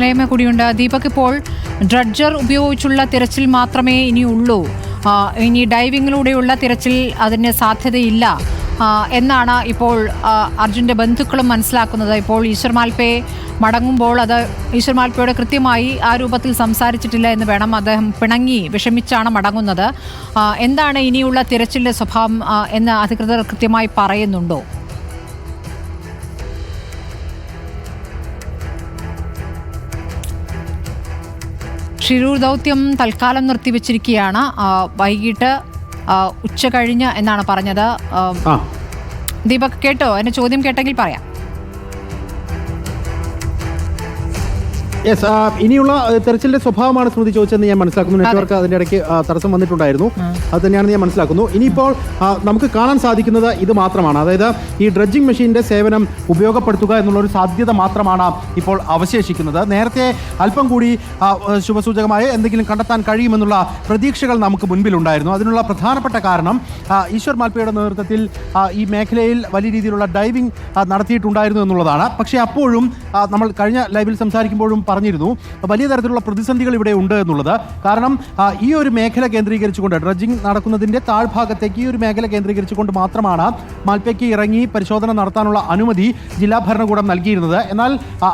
മലയമ്മ കൂടിയുണ്ട്. ദീപക്, ഇപ്പോൾ ഡ്രഡ്ജർ ഉപയോഗിച്ചുള്ള തിരച്ചിൽ മാത്രമേ ഇനിയുള്ളൂ, ഇനി ഡൈവിങ്ങിലൂടെയുള്ള തിരച്ചിൽ അതിന് സാധ്യതയില്ല എന്നാണ് ഇപ്പോൾ അർജുൻ്റെ ബന്ധുക്കളും മനസ്സിലാക്കുന്നത്. ഇപ്പോൾ ഈശ്വർ മാൽപ്പെ മടങ്ങുമ്പോൾ അത് ഈശ്വർ മാൽപ്പയോട് കൃത്യമായി ആ രൂപത്തിൽ സംസാരിച്ചിട്ടില്ല എന്ന് വേണം. അദ്ദേഹം പിണങ്ങി വിഷമിച്ചാണ് മടങ്ങുന്നത്. എന്താണ് ഇനിയുള്ള തിരച്ചിലിൻ്റെ സ്വഭാവം എന്ന് അധികൃതർ കൃത്യമായി പറയുന്നുണ്ടോ? ഷിരൂർ ദൗത്യം തൽക്കാലം നിർത്തിവെച്ചിരിക്കുകയാണ്. വൈകിട്ട് ഉച്ച കഴിഞ്ഞ് എന്നാണ് പറഞ്ഞത്. ദീപക് കേട്ടോ? എന്റെ ചോദ്യം കേട്ടെങ്കിൽ പറയാം. യെസ്, ഇനിയുള്ള തെരച്ചിലിന്റെ സ്വഭാവമാണ് സ്മൃതി ചോദിച്ചതെന്ന് ഞാൻ മനസ്സിലാക്കുന്നു. നെറ്റ്വർക്ക് അതിൻ്റെ ഇടയ്ക്ക് തടസ്സം വന്നിട്ടുണ്ടായിരുന്നു, അത് തന്നെയാണെന്ന് ഞാൻ മനസ്സിലാക്കുന്നു. ഇനിയിപ്പോൾ നമുക്ക് കാണാൻ സാധിക്കുന്നത് ഇത് മാത്രമാണ്, അതായത് ഈ ഡ്രഡ്ജിംഗ് മെഷീൻ്റെ സേവനം ഉപയോഗപ്പെടുത്തുക എന്നുള്ളൊരു സാധ്യത മാത്രമാണ് ഇപ്പോൾ അവശേഷിക്കുന്നത്. നേരത്തെ അല്പം കൂടി ശുഭസൂചകമായി എന്തെങ്കിലും കണ്ടെത്താൻ കഴിയുമെന്നുള്ള പ്രതീക്ഷകൾ നമുക്ക് മുൻപിലുണ്ടായിരുന്നു. അതിനുള്ള പ്രധാനപ്പെട്ട കാരണം ഈശ്വർ മാൽപ്പയുടെ നേതൃത്വത്തിൽ ഈ മേഖലയിൽ വലിയ രീതിയിലുള്ള ഡൈവിംഗ് നടത്തിയിട്ടുണ്ടായിരുന്നു എന്നുള്ളതാണ്. പക്ഷേ അപ്പോഴും നമ്മൾ കഴിഞ്ഞ ലൈവിൽ സംസാരിക്കുമ്പോഴും പറഞ്ഞിരുന്നു വലിയ തരത്തിലുള്ള പ്രതിസന്ധികൾ ഇവിടെ ഉണ്ട് എന്നുള്ളത്. കാരണം ഈ ഒരു മേഖല കേന്ദ്രീകരിച്ചുകൊണ്ട് ഡ്രഡ്ജിംഗ് നടക്കുന്നതിൻ്റെ താഴ്ഭാഗത്തേക്ക് ഈ ഒരു മേഖല കേന്ദ്രീകരിച്ചുകൊണ്ട് മാത്രമാണ് മാൽപ്പയ്ക്ക് ഇറങ്ങി പരിശോധന നടത്താനുള്ള അനുമതി ജില്ലാ ഭരണകൂടം നൽകിയിരുന്നത്. എന്നാൽ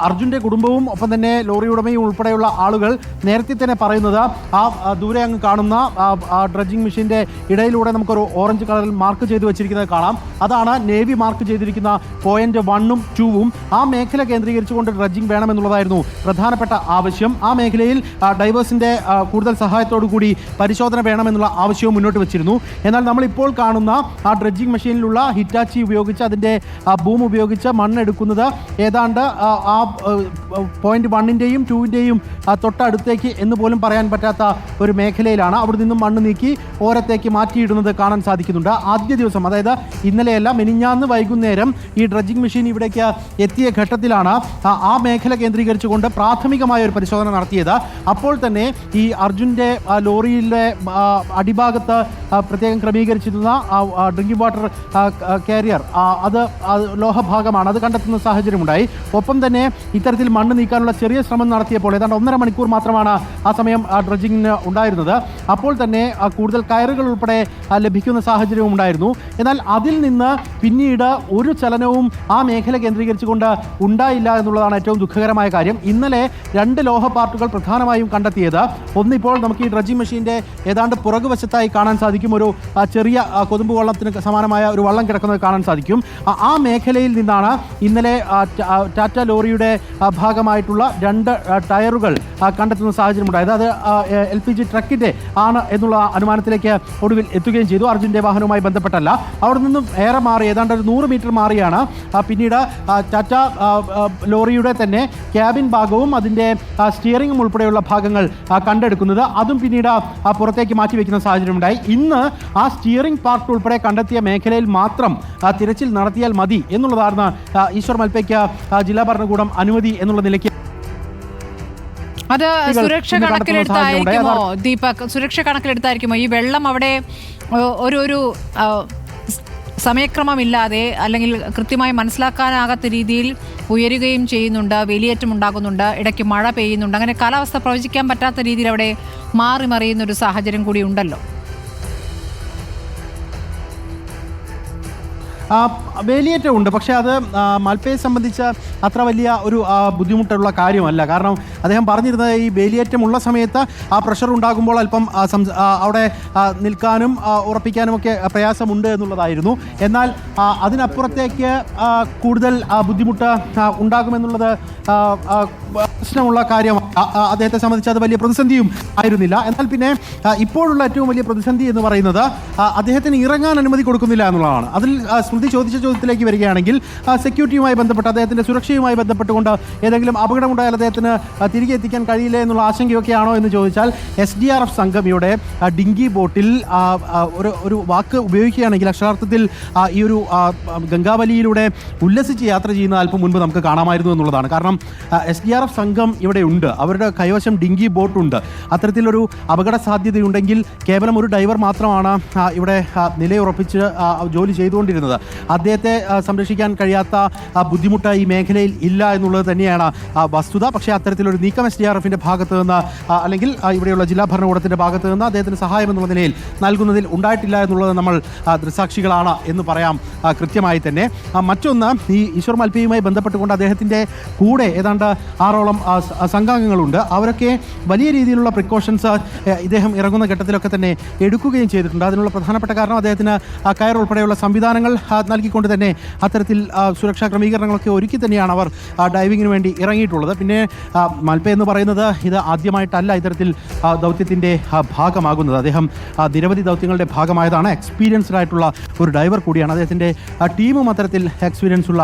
അർജുൻ്റെ കുടുംബവും ഒപ്പം തന്നെ ലോറി ഉടമയും ഉൾപ്പെടെയുള്ള ആളുകൾ നേരത്തെ തന്നെ പറയുന്നത് ദൂരെ അങ്ങ് കാണുന്ന ഡ്രഡ്ജിംഗ് മെഷീൻ്റെ ഇടയിലൂടെ നമുക്കൊരു ഓറഞ്ച് കളറിൽ മാർക്ക് ചെയ്ത് വെച്ചിരിക്കുന്നത് കാണാം. അതാണ് നേവി മാർക്ക് ചെയ്തിരിക്കുന്ന പോയിന്റ് 1ഉം 2ഉം. ആ മേഖല കേന്ദ്രീകരിച്ചുകൊണ്ട് ഡ്രഡ്ജിംഗ് വേണമെന്നുള്ളതായിരുന്നു പ്രധാനപ്പെട്ട ആവശ്യം. ആ മേഖലയിൽ ഡൈവേഴ്സിൻ്റെ കൂടുതൽ സഹായത്തോടു കൂടി പരിശോധന വേണമെന്നുള്ള ആവശ്യവും മുന്നോട്ട് വെച്ചിരുന്നു. എന്നാൽ നമ്മളിപ്പോൾ കാണുന്ന ആ ഡ്രഡ്ജിംഗ് മെഷീനിലുള്ള ഹിറ്റാച്ചി ഉപയോഗിച്ച് അതിൻ്റെ ബൂം ഉപയോഗിച്ച് മണ്ണെടുക്കുന്നത് ഏതാണ്ട് ആ പോയിന്റ് 1ൻ്റെയും 2ൻ്റെയും തൊട്ടടുത്തേക്ക് എന്ന് പോലും പറയാൻ പറ്റാത്ത ഒരു മേഖലയിലാണ്. അവിടെ നിന്നും മണ്ണ് നീക്കി ഓരത്തേക്ക് മാറ്റിയിടുന്നത് കാണാൻ സാധിക്കുന്നുണ്ട്. ആദ്യ ദിവസം, അതായത് ഇന്നലെയല്ല മിനിഞ്ഞാന്ന് വൈകുന്നേരം ഈ ഡ്രഡ്ജിംഗ് മെഷീൻ ഇവിടേക്ക് എത്തിയ ഘട്ടത്തിലാണ് ആ മേഖല കേന്ദ്രീകരിച്ചുകൊണ്ട് പ്രാഥമികമായ ഒരു പരിശോധന നടത്തിയത്. അപ്പോൾ തന്നെ ഈ അർജുൻ്റെ ലോറിയിലെ അടിഭാഗത്ത് പ്രത്യേകം ക്രമീകരിച്ചിരുന്ന ഡ്രിങ്കിംഗ് വാട്ടർ കാരിയർ അത് ലോഹഭാഗമാണ്, അത് കണ്ടെത്തുന്ന സാഹചര്യമുണ്ടായി. ഒപ്പം തന്നെ ഇത്തരത്തിൽ മണ്ണ് നീക്കാനുള്ള ചെറിയ ശ്രമം നടത്തിയപ്പോൾ ഏതാണ്ട് 1.5 മണിക്കൂർ മാത്രമാണ് ആ സമയം ഡ്രഡ്ജിങ്ങിന് ഉണ്ടായിരുന്നത്. അപ്പോൾ തന്നെ കൂടുതൽ കയറുകൾ ഉൾപ്പെടെ ലഭിക്കുന്ന സാഹചര്യവും ഉണ്ടായിരുന്നു. എന്നാൽ അതിൽ നിന്ന് പിന്നീട് ഒരു ചലനവും ആ മേഖല കേന്ദ്രീകരിച്ചുകൊണ്ട് ഉണ്ടായില്ല എന്നുള്ളതാണ് ഏറ്റവും ദുഃഖകരമായ കാര്യം. ഇന്നലെ 2 ലോഹ പാർട്ടുകൾ പ്രധാനമായും കണ്ടെത്തിയത്, ഒന്നിപ്പോൾ നമുക്ക് ഈ ഡ്രഡ്ജിംഗ് മെഷീൻ്റെ ഏതാണ്ട് പുറകുവശത്തായി കാണാൻ സാധിക്കും, ഒരു ചെറിയ കൊതുമ്പ് വള്ളത്തിന് സമാനമായ ഒരു വള്ളം കിടക്കുന്നത് കാണാൻ സാധിക്കും. ആ മേഖലയിൽ നിന്നാണ് ഇന്നലെ ടാറ്റ ലോറിയുടെ ഭാഗമായിട്ടുള്ള 2 ടയറുകൾ കണ്ടെത്തുന്ന സാഹചര്യം ഉണ്ടായത്. അത് LPG ട്രക്കിൻ്റെ ആണ് എന്നുള്ള അനുമാനത്തിലേക്ക് ഒടുവിൽ എത്തുകയും ചെയ്തു. അർജുൻ്റെ വാഹനവുമായി ബന്ധപ്പെട്ടല്ല. അവിടെ നിന്നും ഏറെ മാറി ഏതാണ്ട് ഒരു 100 മീറ്റർ മാറിയാണ് പിന്നീട് ടാറ്റ ലോറിയുടെ തന്നെ ക്യാബിൻ ഭാഗവും അതിൻ്റെ സ്റ്റിയറിംഗും ഉൾപ്പെടെയുള്ള ഭാഗങ്ങൾ കണ്ടെടുക്കുന്നത്. അതും പിന്നീട് പുറത്തേക്ക് മാറ്റിവെക്കുന്ന സാഹചര്യമുണ്ടായി. ഇന്ന് ആ സ്റ്റിയറിംഗ് പാർട്ട് ഉൾപ്പെടെ കണ്ടെത്തിയ മേഖലയിൽ മാത്രം തിരച്ചിൽ നടത്തിയാൽ മതി എന്നുള്ളതാണ് ഈശ്വർ മാൽപ്പയ്ക്ക് ജില്ലാ ഭരണകൂടം അനുമതി എന്നുള്ള നിലയ്ക്ക്. അത് സുരക്ഷ കണക്കിലെടുത്തായിരിക്കുമോ ദീപക്? സുരക്ഷ കണക്കിലെടുത്തായിരിക്കുമോ ഈ വെള്ളം അവിടെ ഒരു സമയക്രമമില്ലാതെ അല്ലെങ്കിൽ കൃത്യമായി മനസ്സിലാക്കാനാകാത്ത രീതിയിൽ ഉയരുകയും ചെയ്യുന്നുണ്ട്, വേലിയേറ്റം ഉണ്ടാകുന്നുണ്ട്, ഇടയ്ക്ക് മഴ പെയ്യുന്നുണ്ട്, അങ്ങനെ കാലാവസ്ഥ പ്രവചിക്കാൻ പറ്റാത്ത രീതിയിൽ അവിടെ മാറി മറിയുന്നൊരു സാഹചര്യം കൂടി ഉണ്ടല്ലോ? വേലിയേറ്റമുണ്ട്, പക്ഷേ അത് മാൽപ്പയെ സംബന്ധിച്ച് അത്ര വലിയ ഒരു ബുദ്ധിമുട്ടുള്ള കാര്യമല്ല. കാരണം അദ്ദേഹം പറഞ്ഞിരുന്നത് ഈ വേലിയേറ്റമുള്ള സമയത്ത് ആ പ്രഷർ ഉണ്ടാകുമ്പോൾ അല്പം അവിടെ നിൽക്കാനും ഉറപ്പിക്കാനും ഒക്കെ പ്രയാസമുണ്ട് എന്നുള്ളതായിരുന്നു. എന്നാൽ അതിനപ്പുറത്തേക്ക് കൂടുതൽ ബുദ്ധിമുട്ട് ഉണ്ടാകുമെന്നുള്ളത് പ്രശ്നമുള്ള കാര്യം. അദ്ദേഹത്തെ സംബന്ധിച്ച് അത് വലിയ പ്രതിസന്ധിയും ആയിരുന്നില്ല. എന്നാൽ പിന്നെ ഇപ്പോഴുള്ള ഏറ്റവും വലിയ പ്രതിസന്ധി എന്ന് പറയുന്നത് അദ്ദേഹത്തിന് ഇറങ്ങാൻ അനുമതി കൊടുക്കുന്നില്ല എന്നുള്ളതാണ്. അതിൽ സ്മൃതി ചോദിച്ച ചോദ്യത്തിലേക്ക് വരികയാണെങ്കിൽ സെക്യൂരിറ്റിയുമായി ബന്ധപ്പെട്ട് അദ്ദേഹത്തിൻ്റെ സുരക്ഷയുമായി ബന്ധപ്പെട്ടുകൊണ്ട് ഏതെങ്കിലും അപകടമുണ്ടായാൽ അദ്ദേഹത്തിന് തിരികെ എത്തിക്കാൻ കഴിയില്ല എന്നുള്ള ആശങ്കയൊക്കെയാണോ എന്ന് ചോദിച്ചാൽ SDRF സംഘം ഇവിടെ ഡിങ്കി ബോട്ടിൽ ഒരു വാക്ക് ഉപയോഗിക്കുകയാണെങ്കിൽ അക്ഷരാർത്ഥത്തിൽ ഈ ഒരു ഗംഗാവലിയിലൂടെ ഉല്ലസിച്ച് യാത്ര ചെയ്യുന്ന അല്പം മുൻപ് നമുക്ക് കാണാമായിരുന്നു എന്നുള്ളതാണ്. കാരണം SDRF സംഘം സംഘം ഇവിടെ ഉണ്ട്. അവരുടെ കൈവശം ഡിങ്കി ബോട്ടുണ്ട്. അത്തരത്തിലൊരു അപകട സാധ്യതയുണ്ടെങ്കിൽ കേവലം ഒരു ഡൈവർ മാത്രമാണ് ഇവിടെ നിലയുറപ്പിച്ച് ജോലി ചെയ്തുകൊണ്ടിരുന്നത്. അദ്ദേഹത്തെ സംരക്ഷിക്കാൻ കഴിയാത്ത ബുദ്ധിമുട്ട് ഈ മേഖലയിൽ ഇല്ല എന്നുള്ളത് തന്നെയാണ് വസ്തുത. പക്ഷേ അത്തരത്തിലൊരു നീക്കം SDRFിൻ്റെ ഭാഗത്ത് നിന്ന് അല്ലെങ്കിൽ ഇവിടെയുള്ള ജില്ലാ ഭരണകൂടത്തിൻ്റെ ഭാഗത്ത് നിന്ന് അദ്ദേഹത്തിന് സഹായം എന്നുള്ള നിലയിൽ നൽകുന്നതിൽ ഉണ്ടായിട്ടില്ല എന്നുള്ളത് നമ്മൾ ദൃക്സാക്ഷികളാണ് എന്ന് പറയാം കൃത്യമായി തന്നെ. മറ്റൊന്ന്, ഈ ഈശ്വർ മൽപ്പയുമായി ബന്ധപ്പെട്ടുകൊണ്ട് അദ്ദേഹത്തിൻ്റെ കൂടെ ഏതാണ്ട് 6ഓളം സംഘാംഗങ്ങളുണ്ട്. അവരൊക്കെ വലിയ രീതിയിലുള്ള പ്രിക്കോഷൻസ് ഇദ്ദേഹം ഇറങ്ങുന്ന ഘട്ടത്തിലൊക്കെ തന്നെ എടുക്കുകയും ചെയ്തിട്ടുണ്ട്. അതിനുള്ള പ്രധാനപ്പെട്ട കാരണം അദ്ദേഹത്തിന് കയർ ഉൾപ്പെടെയുള്ള സംവിധാനങ്ങൾ നൽകിക്കൊണ്ട് തന്നെ അത്തരത്തിൽ സുരക്ഷാ ക്രമീകരണങ്ങളൊക്കെ ഒരുക്കി തന്നെയാണ് അവർ ഡൈവിങ്ങിന് വേണ്ടി ഇറങ്ങിയിട്ടുള്ളത്. പിന്നെ മൽപ്പ എന്ന് പറയുന്നത് ഇത് ആദ്യമായിട്ടല്ല ഇത്തരത്തിൽ ദൗത്യത്തിൻ്റെ ഭാഗമാകുന്നത്. അദ്ദേഹം നിരവധി ദൗത്യങ്ങളുടെ ഭാഗമായതാണ്. എക്സ്പീരിയൻസ്ഡ് ആയിട്ടുള്ള ഒരു ഡൈവർ കൂടിയാണ്. അദ്ദേഹത്തിൻ്റെ ടീമും അത്തരത്തിൽ എക്സ്പീരിയൻസ് ഉള്ള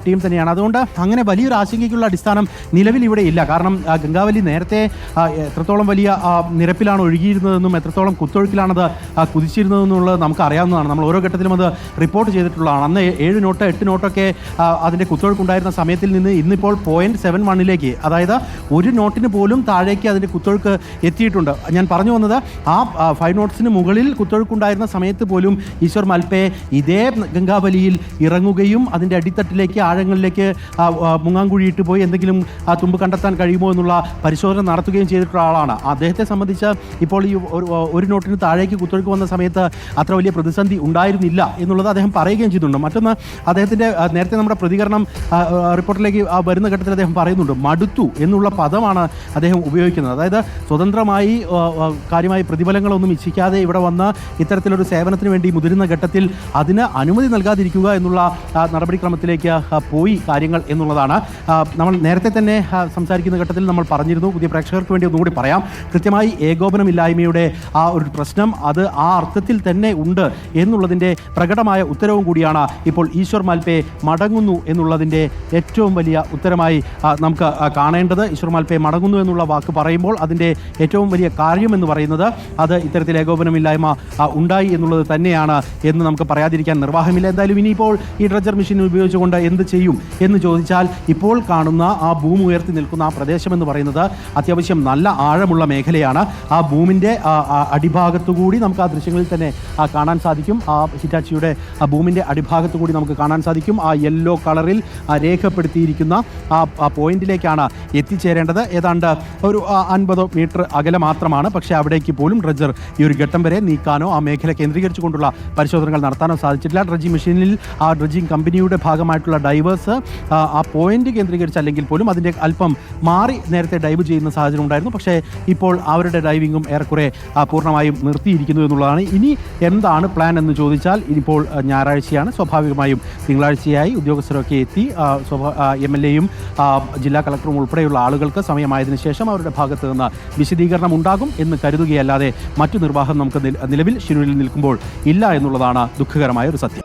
ടീം തന്നെയാണ്. അതുകൊണ്ട് അങ്ങനെ വലിയൊരു ആശങ്കയ്ക്കുള്ള അടിസ്ഥാനം നിലവിൽ ഇവിടെ ഇല്ല. കാരണം ഗംഗാവലി നേരത്തെ എത്രത്തോളം വലിയ നിരപ്പിലാണ് ഒഴുകിയിരുന്നതെന്നും എത്രത്തോളം കുത്തൊഴുക്കിലാണത് കുതിച്ചിരുന്നതെന്നുള്ളത് നമുക്ക് അറിയാവുന്നതാണ്. നമ്മൾ ഓരോ ഘട്ടത്തിലും അത് റിപ്പോർട്ട് ചെയ്തിട്ടുള്ളതാണ്. അന്ന് 7 നോട്ട് 8 നോട്ടൊക്കെ അതിൻ്റെ കുത്തൊഴുക്കുണ്ടായിരുന്ന സമയത്തിൽ നിന്ന് ഇന്നിപ്പോൾ 0.71 അതായത് 1 നോട്ടിന് പോലും താഴേക്ക് അതിൻ്റെ കുത്തൊഴുക്ക് എത്തിയിട്ടുണ്ട്. ഞാൻ പറഞ്ഞു വന്നത് ആ 5 നോട്ട്സിന് മുകളിൽ കുത്തൊഴുക്കുണ്ടായിരുന്ന സമയത്ത് പോലും ഈശ്വർ മൽപ്പെ ഇതേ ഗംഗാവലിയിൽ ഇറങ്ങുകയും അതിൻ്റെ അടിത്തട്ടിലേക്ക് ആഴങ്ങളിലേക്ക് മുങ്ങാങ്കുഴിയിട്ട് പോയി എന്തെങ്കിലും തുമ്പ് കണ്ടെത്താൻ കഴിയുമോ എന്നുള്ള പരിശോധന നടത്തുകയും ചെയ്തിട്ടുള്ള ആളാണ്. അദ്ദേഹത്തെ സംബന്ധിച്ച് ഇപ്പോൾ ഈ 1 നോട്ടിന് താഴേക്ക് കുത്തൊഴുക്ക് വന്ന സമയത്ത് അത്ര വലിയ പ്രതിസന്ധി ഉണ്ടായിരുന്നില്ല എന്നുള്ളത് അദ്ദേഹം പറയുകയും ചെയ്തിട്ടുണ്ട്. മറ്റൊന്ന്, അദ്ദേഹത്തിൻ്റെ നേരത്തെ നമ്മുടെ പ്രതികരണം റിപ്പോർട്ടിലേക്ക് വരുന്ന ഘട്ടത്തിൽ അദ്ദേഹം പറയുന്നുണ്ട്, മടുത്തു എന്നുള്ള പദമാണ് അദ്ദേഹം ഉപയോഗിക്കുന്നത്. അതായത് സ്വതന്ത്രമായി കാര്യമായി പ്രതിഫലങ്ങളൊന്നും ഇച്ഛിക്കാതെ ഇവിടെ വന്ന് ഇത്തരത്തിലൊരു സേവനത്തിന് വേണ്ടി മുതിരുന്ന ഘട്ടത്തിൽ അതിന് അനുമതി നൽകാതിരിക്കുക എന്നുള്ള നടപടിക്രമത്തിലേക്ക് പോയി കാര്യങ്ങൾ എന്നുള്ളതാണ്. നമ്മൾ നേരത്തെ തന്നെ സംസാരിക്കുന്ന ഘട്ടത്തിൽ നമ്മൾ പറഞ്ഞിരുന്നു, പുതിയ പ്രേക്ഷകർക്ക് വേണ്ടി ഒന്നുകൂടി പറയാം, കൃത്യമായി ഏകോപനമില്ലായ്മയുടെ ആ ഒരു പ്രശ്നം അത് ആ അർത്ഥത്തിൽ തന്നെ ഉണ്ട് എന്നുള്ളതിൻ്റെ പ്രകടമായ ഉത്തരവും കൂടിയാണ് ഇപ്പോൾ ഈശ്വർ മൽപ്പെ മടങ്ങുന്നു എന്നുള്ളതിൻ്റെ ഏറ്റവും വലിയ ഉത്തരമായി നമുക്ക് കാണേണ്ടത്. ഈശ്വർ മൽപ്പെ മടങ്ങുന്നു എന്നുള്ള വാക്ക് പറയുമ്പോൾ അതിൻ്റെ ഏറ്റവും വലിയ കാര്യമെന്ന് പറയുന്നത് അത് ഇത്തരത്തിൽ ഏകോപനമില്ലായ്മ ഉണ്ടായി എന്നുള്ളത് തന്നെയാണ് എന്ന് നമുക്ക് പറയാതിരിക്കാൻ നിർവാഹമില്ല. എന്തായാലും ഇനിയിപ്പോൾ ഈ ഡ്രഡ്ജർ മെഷീൻ ഉപയോഗിച്ചുകൊണ്ട് എന്ത് ചെയ്യും എന്ന് ചോദിച്ചാൽ ഇപ്പോൾ കാണുന്ന ആ ഭൂമി ഉയർത്തി നിൽക്കുന്ന ആ പ്രദേശം എന്ന് പറയുന്നത് അത്യാവശ്യം നല്ല ആഴമുള്ള മേഖലയാണ്. ആ ഭൂമിൻ്റെ അടിഭാഗത്തുകൂടി നമുക്ക് ആ ദൃശ്യങ്ങളിൽ തന്നെ കാണാൻ സാധിക്കും. ആ ഹിറ്റാച്ചിയുടെ ആ ഭൂമിൻ്റെ അടിഭാഗത്തു കൂടി നമുക്ക് കാണാൻ സാധിക്കും. ആ യെല്ലോ കളറിൽ രേഖപ്പെടുത്തിയിരിക്കുന്ന ആ പോയിന്റിലേക്കാണ് എത്തിച്ചേരേണ്ടത്. ഏതാണ്ട് ഒരു 50 മീറ്റർ അകലെ മാത്രമാണ്. പക്ഷേ അവിടേക്ക് പോലും ഡ്രഡ്ജർ ഈ ഒരു ഘട്ടം വരെ നീക്കാനോ ആ മേഖല കേന്ദ്രീകരിച്ചുകൊണ്ടുള്ള പരിശോധനകൾ നടത്താനോ സാധിച്ചിട്ടില്ല. ഡ്രഡ്ജിംഗ് മെഷീനിൽ ആ ഡ്രഡ്ജിംഗ് കമ്പനിയുടെ ഭാഗമായിട്ടുള്ള ഡൈവേഴ്സ് ആ പോയിന്റ് കേന്ദ്രീകരിച്ച് അല്ലെങ്കിൽ പോലും അതിൻ്റെ അല്പം മാറി നേരത്തെ ഡൈവ് ചെയ്യുന്ന സാഹചര്യം ഉണ്ടായിരുന്നു. പക്ഷേ ഇപ്പോൾ അവരുടെ ഡൈവിങ്ങും ഏറെക്കുറെ പൂർണ്ണമായും നിർത്തിയിരിക്കുന്നു എന്നുള്ളതാണ്. ഇനി എന്താണ് പ്ലാൻ എന്ന് ചോദിച്ചാൽ ഇനിയിപ്പോൾ ഞായറാഴ്ചയാണ്. സ്വാഭാവികമായും തിങ്കളാഴ്ചയായി ഉദ്യോഗസ്ഥരൊക്കെ എത്തി MLAയും ജില്ലാ കളക്ടറും ഉൾപ്പെടെയുള്ള ആളുകൾക്ക് സമയമായതിനു ശേഷം അവരുടെ ഭാഗത്ത് നിന്ന് വിശദീകരണം ഉണ്ടാകും എന്ന് കരുതുകയല്ലാതെ മറ്റു നിർവാഹം നമുക്ക് നിലവിൽ ഷിനൂരിൽ നിൽക്കുമ്പോൾ ഇല്ല എന്നുള്ളതാണ് ദുഃഖകരമായ ഒരു സത്യം.